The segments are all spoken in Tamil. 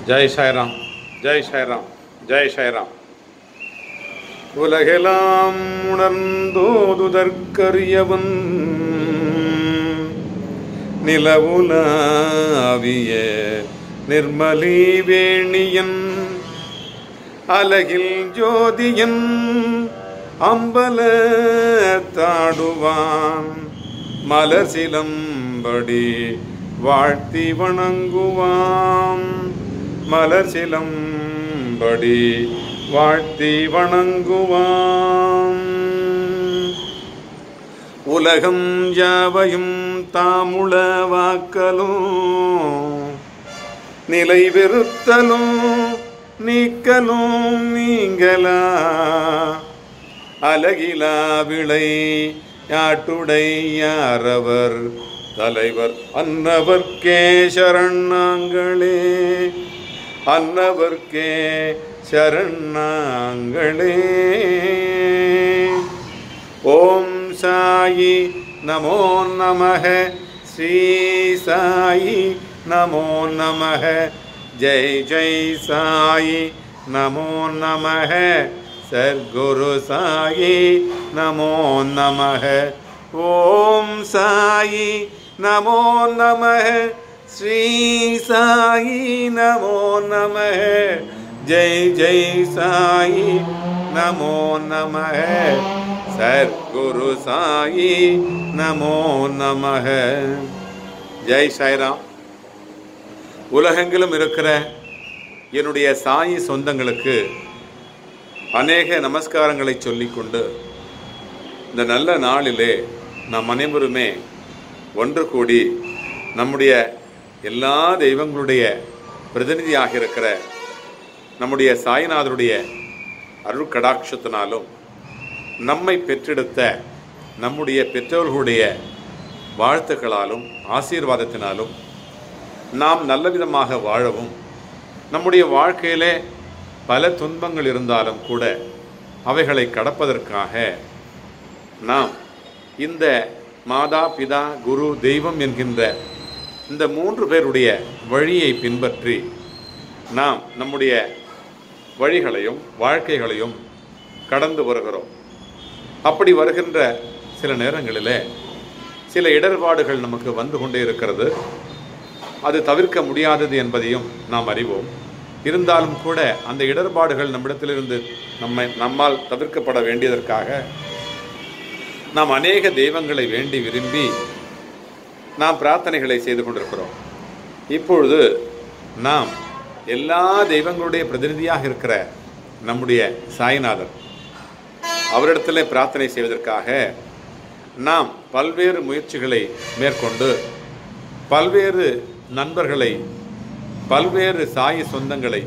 ஜெய் சாய்ராம், ஜெய் சாய்ராம், ஜெய் சாய்ராம். உலகெல்லாம் உணர்ந்தோதுதற்கரியவன் நிலவுலாவிய நிர்மலி வேணியன் அலகில் ஜோதியன் அம்பல தாடுவான் மலர் சிலம்படி வாழ்த்தி வணங்குவான் மலர் சிலம்படி வாழ்த்தி வணங்குவான். உலகம் யாவையும் தாமுளவாக்கலும் நிலை வெறுத்தலும் நீக்கலும் நீங்களா அலகிலா விளை யாட்டுடையாரவர் தலைவர் அன்னவர்க்கே சரணாங்களே அன்னவர்க்கே சரணாங்களே. ஓம் சாயி நமோ நமஹ, ஸ்ரீ சாயி நமோ நமஹ, ஜெய் ஜெய் சாயி நமோ நமஹ, சர்க்குரு சாயி நமோ நமஹ. ஓம் சாயி நமோ நமஹ, ஸ்ரீ சாயி நமோ நமஹ, ஜெய் ஜெய் சாயி நமோ நமஹ, சர்க்குரு சாயி நமோ நமஹ. ஜெய் சாய்ராம். உலகெங்கிலும் இருக்கிற என்னுடைய சாயி சொந்தங்களுக்கு அநேக நமஸ்காரங்களை சொல்லிக்கொண்டு இந்த நல்ல நாளிலே நாம் அனைவருமே ஒன்று கூடி நம்முடைய எல்லா தெய்வங்களுடைய பிரதிநிதியாக இருக்கிற நம்முடைய சாய்நாதருடைய அருட்கடாட்சத்தினாலும் நம்மை பெற்றெடுத்த நம்முடைய பெற்றோர்களுடைய வாழ்த்துக்களாலும் ஆசீர்வாதத்தினாலும் நாம் நல்ல விதமாக வாழவும், நம்முடைய வாழ்க்கையிலே பல துன்பங்கள் இருந்தாலும் கூட அவைகளை கடப்பதற்காக நாம் இந்த மாதா பிதா குரு தெய்வம் என்கின்ற இந்த 3 பேருடைய வழியை பின்பற்றி நாம் நம்முடைய வழிகளையும் வாழ்க்கைகளையும் கடந்து வருகிறோம். அப்படி வருகின்ற சில நேரங்களில் சில இடர்பாடுகள் நமக்கு வந்து கொண்டே இருக்கிறது. அது தவிர்க்க முடியாதது என்பதையும் நாம் அறிவோம். இருந்தாலும் கூட அந்த இடர்பாடுகள் நம்மிடத்திலிருந்து நம்மால் தவிர்க்கப்பட வேண்டியதற்காக நாம் அநேக தெய்வங்களை வேண்டி விரும்பி நாம் பிரார்த்தனைகளை செய்து கொண்டிருக்கிறோம். இப்பொழுது நாம் எல்லா தெய்வங்களுடைய பிரதிநிதியாக இருக்கிற நம்முடைய சாய்நாதர் அவரிடத்தில் பிரார்த்தனை செய்வதற்காக நாம் பல்வேறு முயற்சிகளை மேற்கொண்டு பல்வேறு நண்பர்களை, பல்வேறு சாயி சொந்தங்களை,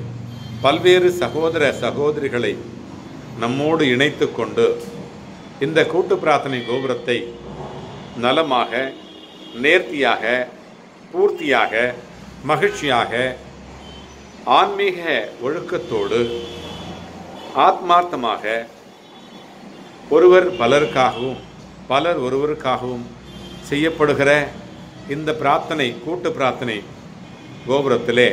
பல்வேறு சகோதர சகோதரிகளை நம்மோடு இணைத்து கொண்டு இந்த கூட்டு பிரார்த்தனை கோபுரத்தை நலமாக, நேர்த்தியாக, பூர்த்தியாக, மகிழ்ச்சியாக, ஆன்மீக ஒழுக்கத்தோடு ஆத்மார்த்தமாக ஒருவர் பலருக்காகவும் பலர் ஒருவருக்காகவும் செய்யப்படுகிற இந்த பிரார்த்தனை கூட்டு பிரார்த்தனை கோபுரத்திலே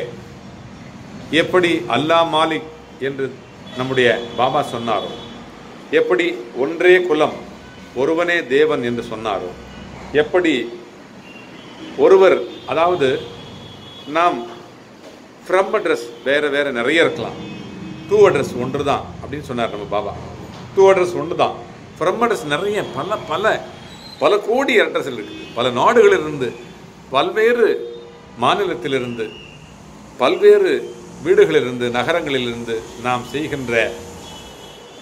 எப்படி அல்லாஹ் மாலிக் என்று நம்முடைய பாபா சொன்னாரோ, எப்படி ஒன்றே குலம் ஒருவனே தேவன் என்று சொன்னாரோ, எப்படி ஒருவர், அதாவது நாம் ஃப்ரம் அட்ரஸ் வேறு வேறு நிறைய இருக்கலாம், டூ அட்ரஸ் ஒன்று தான் அப்படின்னு சொன்னார் நம்ம பாபா. டூ அட்ரஸ் ஒன்று தான், ஃப்ரம் அட்ரஸ் நிறைய பல பல பல கோடி அட்ரஸில் இருக்குது. பல நாடுகளிலிருந்து, பல்வேறு மாநிலத்திலிருந்து, பல்வேறு வீடுகளிலிருந்து, நகரங்களிலிருந்து நாம் செய்கின்ற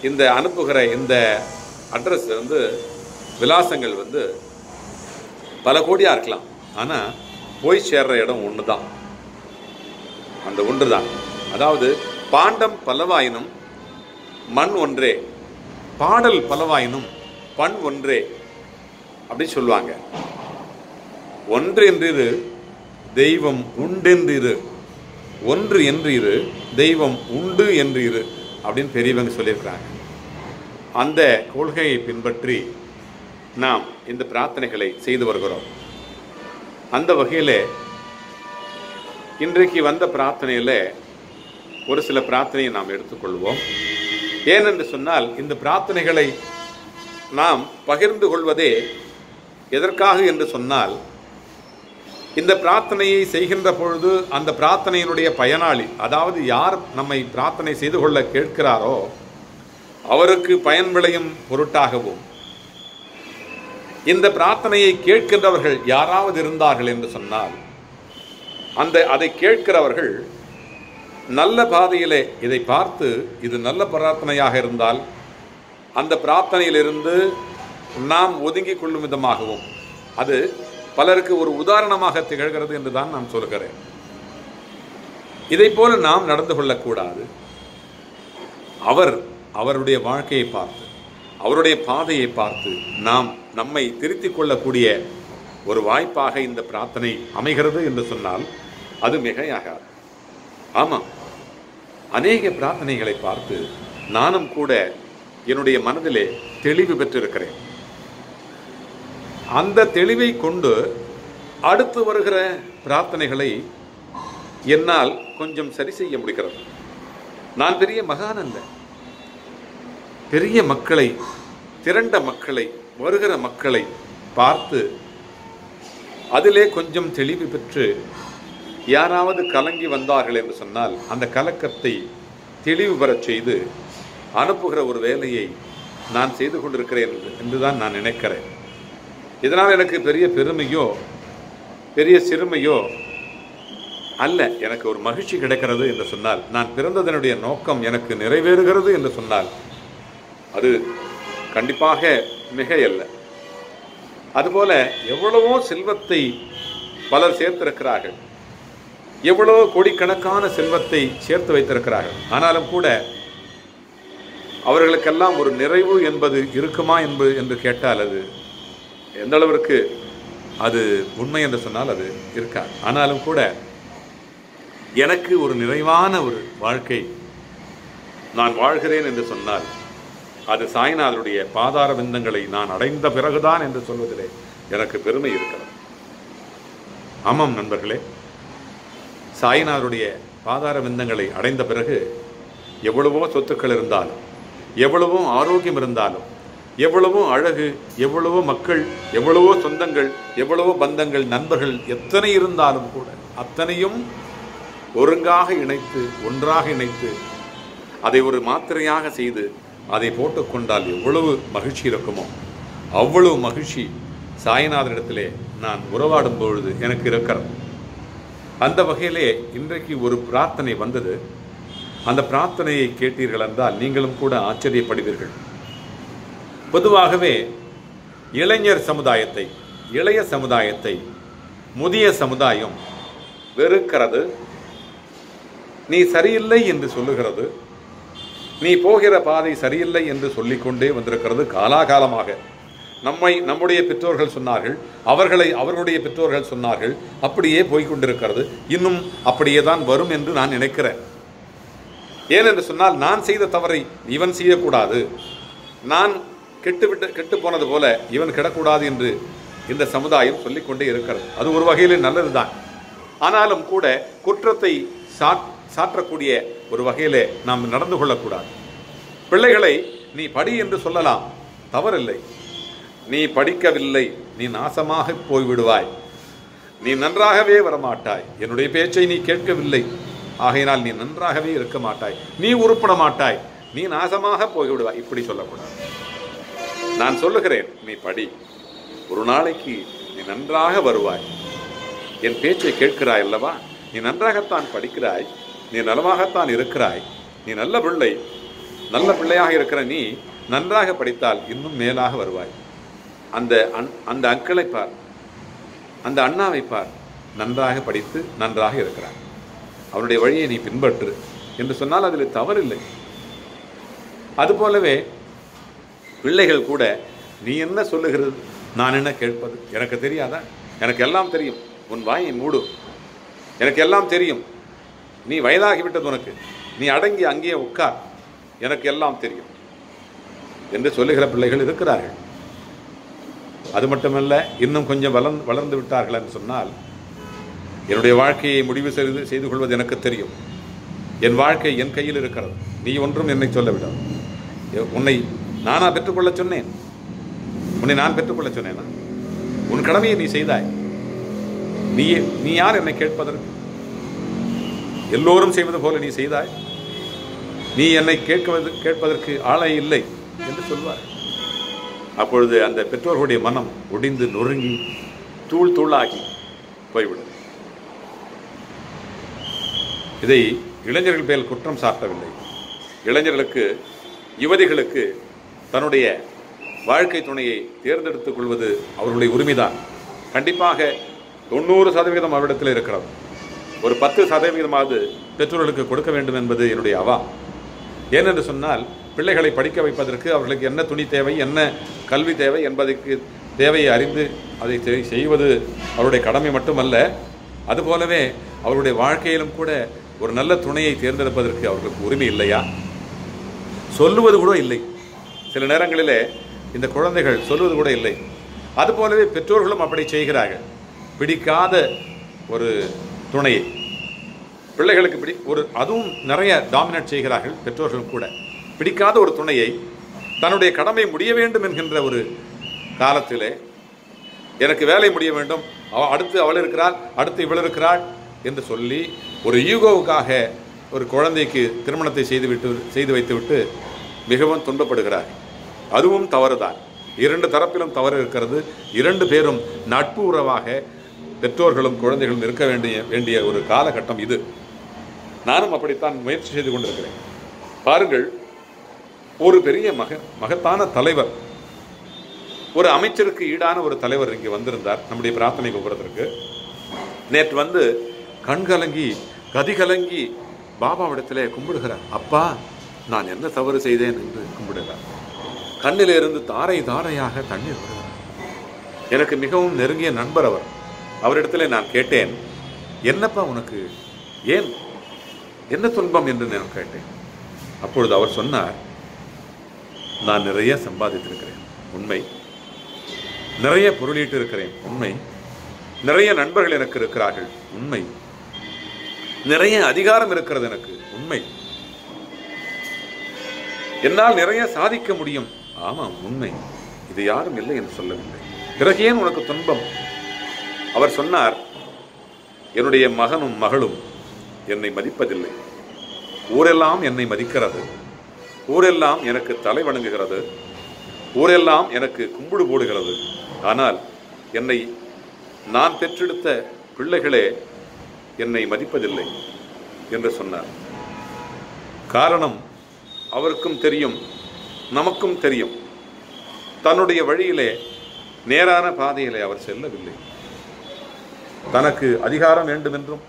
இந்த அனுப்புகிற இந்த அட்ரஸ் விலாசங்கள் பல கோடியாக இருக்கலாம். ஆனால் போய் சேர்ற இடம் ஒன்று தான், அந்த ஒன்று தான். அதாவது பாண்டம் பலவாயினும் மண் ஒன்றே, பாடல் பலவாயினும் பண் ஒன்றே அப்படி சொல்லுவாங்க. ஒன்று என்றிரு தெய்வம் உண்டென்றிரு, ஒன்று என்றிரு தெய்வம் உண்டு என்று இரு அப்படின்னு பெரியவங்க சொல்லியிருக்கிறாங்க. அந்த கொள்கையை பின்பற்றி நாம் இந்த பிரார்த்தனைகளை செய்து வருகிறோம். அந்த வகையில் இன்றைக்கு வந்த பிரார்த்தனையில் ஒரு சில பிரார்த்தனையை நாம் எடுத்துக்கொள்வோம். ஏனென்று சொன்னால் இந்த பிரார்த்தனைகளை நாம் பகிர்ந்து கொள்வதே எதற்காக என்று சொன்னால், இந்த பிரார்த்தனையை செய்கின்ற பொழுது அந்த பிரார்த்தனையினுடைய பயனாளி, அதாவது யார் நம்மை பிரார்த்தனை செய்து கொள்ள கேட்கிறாரோ அவருக்கு பயன் விளையும் பொருட்டாகவும், இந்த பிரார்த்தனையை கேட்கின்றவர்கள் யாராவது இருந்தார்கள் என்று சொன்னால் அதை கேட்கிறவர்கள் நல்ல பாதையிலே இதை பார்த்து இது நல்ல பிரார்த்தனையாக இருந்தால் அந்த பிரார்த்தனையிலிருந்து நாம் ஒதுங்கிக் கொள்ளும் விதமாகவும் அது பலருக்கு ஒரு உதாரணமாக திகழ்கிறது என்று தான் நான் சொல்கிறேன். இதை போல நாம் நடந்து கொள்ளக்கூடாது. அவருடைய வாழ்க்கையை பார்த்து, அவருடைய பாதையை பார்த்து நாம் நம்மை திருத்திக் கொள்ளக்கூடிய ஒரு வாய்ப்பாக இந்த பிரார்த்தனை அமைகிறது என்று சொன்னால் அது மிகையாகாது. ஆமாம், அநேக பிரார்த்தனைகளை பார்த்து நானும் கூட என்னுடைய மனதிலே தெளிவு பெற்றிருக்கிறேன். அந்த தெளிவை கொண்டு அடுத்து வருகிற பிரார்த்தனைகளை என்னால் கொஞ்சம் சரி செய்ய முடிகிறது. நான் பெரிய மகான் அல்ல. பெரிய மக்களை, திரண்ட மக்களை, வருகிற மக்களை பார்த்து அதிலே கொஞ்சம் தெளிவு பெற்று யாராவது கலங்கி வந்தார்கள் என்று சொன்னால் அந்த கலக்கத்தை தெளிவு பெறச் செய்து அனுப்புகிற ஒரு வேலையை நான் செய்து கொண்டிருக்கிறேன் என்றுதான் நான் நினைக்கிறேன். இதனால் எனக்கு பெரிய பெருமையோ பெரிய சிறுமையோ அல்ல. எனக்கு ஒரு மகிழ்ச்சி கிடைக்கிறது என்று சொன்னால், நான் பிறந்ததனுடைய நோக்கம் எனக்கு நிறைவேறுகிறது என்று சொன்னால் அது கண்டிப்பாக மிகையல்ல. அதுபோல எவ்வளவோ செல்வத்தை பலர் சேர்த்திருக்கிறார்கள், எவ்வளவோ கோடிக்கணக்கான செல்வத்தை சேர்த்து வைத்திருக்கிறார்கள். ஆனாலும் கூட அவர்களுக்கெல்லாம் ஒரு நிறைவு என்பது இருக்குமா என்று கேட்டால் அது எந்த அளவிற்கு அது உண்மை என்று சொன்னால் அது இருக்காது. ஆனாலும் கூட எனக்கு ஒரு நிறைவான ஒரு வாழ்க்கை நான் வாழ்கிறேன் என்று சொன்னால் அது சாய்நாதருடைய பாதார விந்தங்களை நான் அடைந்த பிறகுதான் என்று சொல்வதிலே எனக்கு பெருமை இருக்கிறது. ஆமாம் நண்பர்களே, சாய்நாதருடைய பாதார விந்தங்களை அடைந்த பிறகு எவ்வளவோ சொத்துக்கள் இருந்தாலும், எவ்வளவோ ஆரோக்கியம் இருந்தாலும், எவ்வளவோ அழகு, எவ்வளவோ மக்கள், எவ்வளவோ சொந்தங்கள், எவ்வளவோ பந்தங்கள், நண்பர்கள் எத்தனை இருந்தாலும் கூட அத்தனையும் ஒருங்காக இணைத்து, ஒன்றாக இணைத்து அதை ஒரு மாத்திரையாக செய்து அதை போட்டுக்கொண்டால் எவ்வளவு மகிழ்ச்சி இருக்குமோ அவ்வளவு மகிழ்ச்சி சாய்நாதரிடத்திலே நான் உறவாடும் பொழுது எனக்கு இருக்கிறது. அந்த வகையிலே இன்றைக்கு ஒரு பிரார்த்தனை வந்தது. அந்த பிரார்த்தனையை கேட்டீர்கள் என்றால் நீங்களும் கூட ஆச்சரியப்படுவீர்கள். பொதுவாகவே இளைஞர் சமுதாயத்தை, இளைய சமுதாயத்தை முதிய சமுதாயம் வெறுக்கிறது, நீ சரியில்லை என்று சொல்லுகிறது, நீ போகிற பாதை சரியில்லை என்று சொல்லிக்கொண்டே வந்திருக்கிறது காலாகாலமாக. நம்முடைய பெற்றோர்கள் சொன்னார்கள், அவர்களுடைய பெற்றோர்கள் சொன்னார்கள், அப்படியே போய்கொண்டிருக்கிறது. இன்னும் அப்படியே தான் வரும் என்று நான் நினைக்கிறேன். ஏனென்று சொன்னால் நான் செய்த தவறை இவன் செய்யக்கூடாது, நான் கெட்டு போனது போல இவன் கிடக்கூடாது என்று இந்த சமுதாயம் சொல்லிக்கொண்டே இருக்கிறது. அது ஒரு வகையில் நல்லதுதான். ஆனாலும் கூட குற்றத்தை சாற்றக்கூடிய ஒரு வகையிலே நாம் நடந்து கொள்ளக்கூடாது. பிள்ளைகளை நீ படி என்று சொல்லலாம், தவறில்லை. நீ படிக்கவில்லை, நீ நாசமாக போய்விடுவாய், நீ நன்றாகவே வரமாட்டாய், என்னுடைய பேச்சை நீ கேட்கவில்லை, ஆகையினால் நீ நன்றாகவே இருக்க மாட்டாய், நீ உருப்பட மாட்டாய், நீ நாசமாக போய்விடுவாய், இப்படி சொல்லக்கூடாது. நான் சொல்லுகிறேன், நீ படி, ஒரு நாளைக்கு நீ நன்றாக வருவாய், என் பேச்சை கேட்கிறாய் அல்லவா, நீ நன்றாகத்தான் படிக்கிறாய், நீ நலமாகத்தான் இருக்கிறாய், நீ நல்ல பிள்ளை, நல்ல பிள்ளையாக இருக்கிற நீ நன்றாக படித்தால் இன்னும் மேலாக வருவாய். அந்த அக்களை பார், அந்த அண்ணாவை பார், நன்றாக படித்து நன்றாக இருக்கிறார், அவருடைய வழியை நீ பின்பற்று என்று சொன்னால் அதில் தவறில்லை. அதுபோலவே பிள்ளைகள் கூட நீ என்ன சொல்லுகிறது, நான் என்ன கேட்பது, எனக்கு தெரியாதா, எனக்கு எல்லாம் தெரியும், உன் வாயை மூடு, எனக்கு எல்லாம் தெரியும், நீ வயதாகிவிட்டது உனக்கு, நீ அடங்கி அங்கேயே உட்கார், எனக்கு எல்லாம் தெரியும் என்று சொல்லுகிற பிள்ளைகள் இருக்கிறார்கள். அது மட்டுமல்ல, இன்னும் கொஞ்சம் வளர்ந்து விட்டார்கள் என்று சொன்னால், என்னுடைய வாழ்க்கையை முடிவு செய்து கொள்வது எனக்கு தெரியும், என் வாழ்க்கை என் கையில் இருக்கிறது. நீ ஒன்றும் என்னை சொல்லவிடாது. உன்னை நானா பெற்றுக்கொள்ள சொன்னேன்? உன்னை நான் பெற்றுக்கொள்ள சொன்னேனா? உன் கடமையை நீ செய்தாய். நீ யார் என்னை கேட்பதற்கு? எல்லோரும் செய்வது போல நீ செய்தாய். நீ என்னை கேட்பதற்கு ஆளை இல்லை என்று சொல்வார். அப்பொழுது அந்த பெற்றோர்களுடைய மனம் ஒடிந்து நொறுங்கி தூள் தூளாகி போய்விடும். இதை இளைஞர்கள் மேல் குற்றம் சாட்டவில்லை. இளைஞர்களுக்கு, யுவதிகளுக்கு தன்னுடைய வாழ்க்கை துணையை தேர்ந்தெடுத்துக் கொள்வது அவர்களுடைய உரிமைதான். கண்டிப்பாக 90% அவரிடத்தில் இருக்கிறது. ஒரு 10% பெற்றோர்களுக்கு கொடுக்க வேண்டும் என்பது என்னுடைய அவா. ஏனென்று சொன்னால், பிள்ளைகளை படிக்க வைப்பதற்கு அவர்களுக்கு என்ன துணி தேவை, என்ன கல்வி தேவை என்பதற்கு தேவையை அறிந்து அதை செய்வது அவருடைய கடமை மட்டுமல்ல, அதுபோலவே அவருடைய வாழ்க்கையிலும் கூட ஒரு நல்ல துணையை தேர்ந்தெடுப்பதற்கு அவர்களுக்கு உரிமை இல்லையா? சொல்லுவது கூட இல்லை. சில நேரங்களிலே இந்த குழந்தைகள் சொல்லுவது கூட இல்லை. அதுபோலவே பெற்றோர்களும் அப்படி செய்கிறார்கள். பிடிக்காத ஒரு துணையை பிள்ளைகளுக்கு அதுவும் நிறைய டாமினேட் செய்கிறார்கள் பெற்றோர்களும் கூட. பிடிக்காத ஒரு துணையை தன்னுடைய கடமை முடிய வேண்டும் என்கின்ற ஒரு காலத்திலே, எனக்கு வேலை முடிய வேண்டும், அடுத்து அவள் இருக்கிறாள், அடுத்து இவள் இருக்கிறாள் என்று சொல்லி ஒரு ஈகோவுக்காக ஒரு குழந்தைக்கு திருமணத்தை செய்து வைத்துவிட்டு மிகவும் துன்பப்படுகிறார். அதுவும் தவறுதான். 2 தரப்பிலும் தவறு இருக்கிறது. 2 பேரும் நட்பு உறவாக பெற்றோர்களும் குழந்தைகளும் இருக்க வேண்டிய ஒரு காலகட்டம் இது. நானும் அப்படித்தான் முயற்சி செய்து கொண்டிருக்கிறேன். பாருங்கள், ஒரு பெரிய மகத்தான தலைவர், ஒரு அமைச்சருக்கு ஈடான ஒரு தலைவர் இங்கே வந்திருந்தார் நம்முடைய பிரார்த்தனை கோபுரத்திற்கு. நேற்று வந்து கண்கலங்கி கதிகலங்கி பாபாவிடத்திலே கும்பிடுகிறார். அப்பா, நான் என்ன தவறு செய்தேன் என்று கும்பிடுகிறார். கண்ணிலிருந்து தாரை தாரையாக தண்ணீர் வருகிறார். எனக்கு மிகவும் நெருங்கிய நண்பர் அவர். அவரிடத்திலே நான் கேட்டேன், என்னப்பா உனக்கு, ஏன், என்ன துன்பம் என்று நான் கேட்டேன். அப்பொழுது அவர் சொன்னார், நான் நிறைய சம்பாதித்திருக்கிறேன், உண்மை. நிறைய பொருளீட்டு இருக்கிறேன், உண்மை. நிறைய நண்பர்கள் எனக்கு இருக்கிறார்கள், உண்மை. நிறைய அதிகாரம் இருக்கிறது எனக்கு, உண்மை. என்னால் நிறைய சாதிக்க முடியும், ஆமாம், உண்மை. இது யாரும் இல்லை என்று சொல்லவில்லை. பிறகு ஏன் உனக்கு துன்பம்? அவர் சொன்னார், என்னுடைய மகனும் மகளும் என்னை மதிப்பதில்லை. ஊரெல்லாம் என்னை மதிக்கிறது, ஊரெல்லாம் எனக்கு தலை வணங்குகிறது, ஊரெல்லாம் எனக்கு கும்பிடு போடுகிறது. ஆனால் என்னை நான் பெற்றெடுத்த பிள்ளைகளே என்னை மதிப்பதில்லை என்று சொன்னார். காரணம் அவருக்கும் தெரியும், நமக்கும் தெரியும். தன்னுடைய வழியிலே, நேரான பாதையிலே அவர் செல்லவில்லை. தனக்கு அதிகாரம் வேண்டுமென்றும்,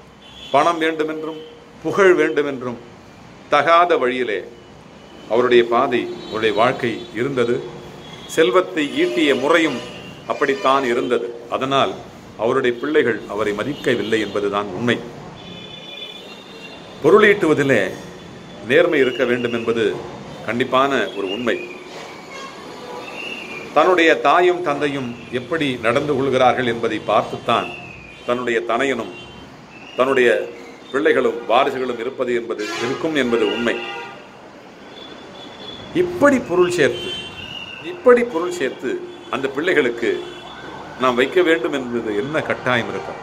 பணம் வேண்டுமென்றும், புகழ் வேண்டுமென்றும் தகாத வழியிலே அவருடைய பாதை, அவருடைய வாழ்க்கை இருந்தது. செல்வத்தை ஈட்டிய முறையும் அப்படித்தான் இருந்தது. அதனால் அவருடைய பிள்ளைகள் அவரை மதிக்கவில்லை என்பதுதான் உண்மை. பொருளீட்டுவதிலே நேர்மை இருக்க வேண்டும் என்பது கண்டிப்பான ஒரு உண்மை. தன்னுடைய தாயும் தந்தையும் எப்படி நடந்து கொள்கிறார்கள் என்பதை பார்த்துத்தான் தன்னுடைய தனையனும் தன்னுடைய பிள்ளைகளும் வாரிசுகளும் இருக்கும் என்பது உண்மை. இப்படி பொருள் சேர்த்து அந்த பிள்ளைகளுக்கு நாம் வைக்க வேண்டும் என்பது என்ன கட்டாயம் இருக்கும்?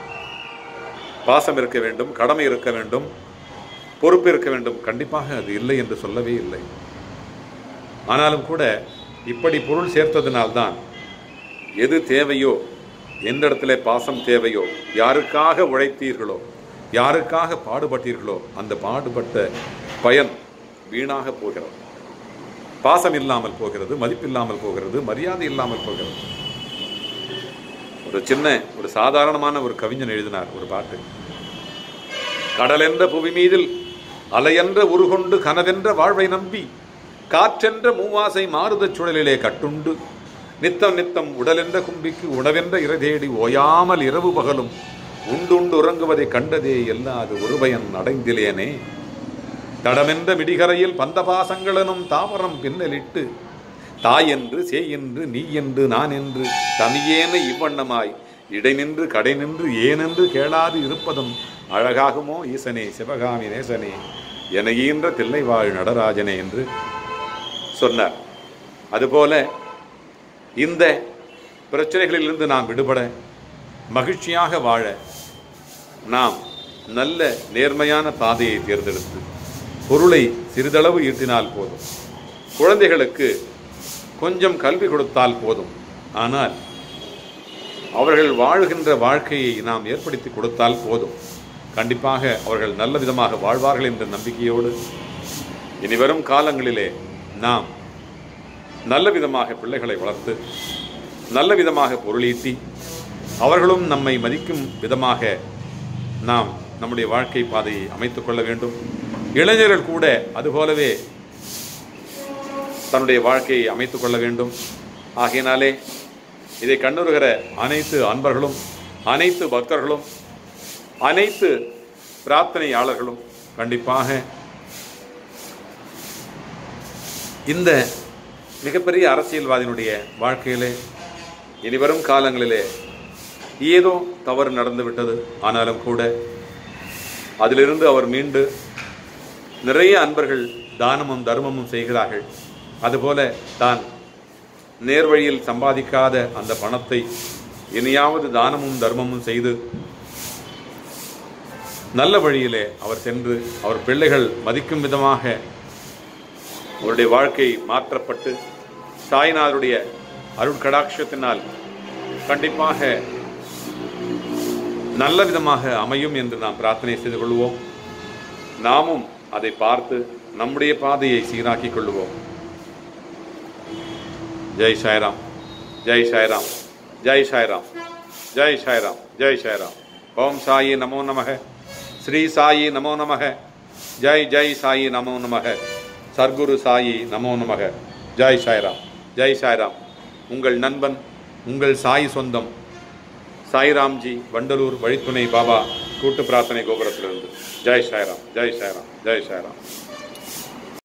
பாசம் இருக்க வேண்டும், கடமை இருக்க வேண்டும், பொறுப்பு இருக்க வேண்டும். கண்டிப்பாக அது இல்லை என்று சொல்லவே இல்லை. ஆனாலும் கூட இப்படி பொருள் சேர்த்ததினால்தான் எது தேவையோ, எந்த இடத்துல பாசம் தேவையோ, யாருக்காக உழைத்தீர்களோ, யாருக்காக பாடுபட்டீர்களோ, அந்த பாடுபட்ட பயன் வீணாக போகிறது. பாசம் இல்லாமல் போகிறது, மதிப்பில்லாமல் போகிறது, மரியாதை இல்லாமல் போகிறது. ஒரு சாதாரணமான ஒரு கவிஞன் எழுதினார் ஒரு பாட்டு. கடலென்ற புவி மீதில் அலையென்ற உருகொண்டு கனவென்ற வாழ்வை நம்பி காற்றென்ற மூவாசை மாறுதச் சுழலிலே கட்டுண்டு நித்தம் நித்தம் உடலென்ற கும்பிக்கு உணவென்ற இறைதேடி ஓயாமல் இரவு பகலும் உண்டுண்டு உறங்குவதை கண்டதே எல்லாது ஒருபயன் அடைந்திலேனே. தடமென்ற மிடிகரையில் பந்தபாசங்களனும் தாவரம் பின்னலிட்டு தாய் என்று, சே என்று, நீ என்று, நான் என்று தமியேன இவ்வண்ணமாய் இடை நின்று கடை நின்று ஏனென்று கேளாது இருப்பதும் அழகாகுமோ ஈசனே சிவகாமி நேசனே என ஈன்ற தில்லை வாழ் நடராஜனே என்று சொன்னார். அதுபோல இந்த பிரச்சனைகளிலிருந்து நாம் விடுபட, மகிழ்ச்சியாக வாழ நாம் நல்ல நேர்மையான பாதையை தேர்ந்தெடுத்து பொருளை சிறிதளவு ஈட்டினால் போதும், குழந்தைகளுக்கு கொஞ்சம் கல்வி கொடுத்தால் போதும், ஆனால் அவர்கள் வாழ்கின்ற வாழ்க்கையை நாம் ஏற்படுத்தி கொடுத்தால் போதும், கண்டிப்பாக அவர்கள் நல்ல விதமாக வாழ்வார்கள் என்ற நம்பிக்கையோடு இனிவரும் காலங்களிலே நாம் நல்ல விதமாக பிள்ளைகளை வளர்த்து நல்ல விதமாக பொருளீட்டி அவர்களும் நம்மை மதிக்கும் விதமாக நாம் நம்முடைய வாழ்க்கை பாதையை அமைத்துக் கொள்ள வேண்டும். இளைஞர்கள் கூட அதுபோலவே தன்னுடைய வாழ்க்கையை அமைத்துக் கொள்ள வேண்டும். ஆகையினாலே இதை கண்ணுறுகிற அனைத்து அன்பர்களும், அனைத்து பக்தர்களும், அனைத்து பிரார்த்தனையாளர்களும் கண்டிப்பாக இந்த மிகப்பெரிய அரசியல்வாதியினுடைய வாழ்க்கையிலே இனிவரும் காலங்களிலே ஏதோ தவறு நடந்துவிட்டது, ஆனாலும் கூட அதிலிருந்து அவர் மீண்டு நிறைய அன்பர்கள் தானமும் தர்மமும் செய்கிறார்கள். அதுபோல தான் நேர்வழியில் சம்பாதிக்காத அந்த பணத்தை இனியாவது தானமும் தர்மமும் செய்து நல்ல வழியிலே அவர் சென்று அவர் பிள்ளைகள் மதிக்கும் விதமாக அவருடைய வாழ்க்கை மாற்றப்பட்டு சாய்நாதருடைய அருட்கடாட்சத்தினால் கண்டிப்பாக நல்ல விதமாக அமையும் என்று நாம் பிரார்த்தனை செய்து கொள்வோம். நாமும் அதை பார்த்து நம்முடைய பாதையை சீராக்கிக் கொள்வோம். ஜெய் சாய்ராம், ஜெய் சாய்ராம், ஜெய் சாய்ராம், ஜெய் சாய்ராம், ஜெய் சாய்ராம். ஓம் சாயி நமோ நமக, ஸ்ரீ சாயி நமோ நமக, ஜெய் ஜெய் சாயி நமோ நமக, சர்க்குரு சாயி நமோ நமக. ஜெய் சாய்ராம், ஜெய் சாய்ராம். உங்கள் நண்பன், உங்கள் சாய் சொந்தம் சாய்ராம்ஜி, வண்டலூர் வழித்துணை பாபா கூட்டு பிரார்த்தனை கோபுரத்திலிருந்து. ஜெய் சாய்ராம், ஜெய் சாய்ராம், ஜெய் சாய்ராம்.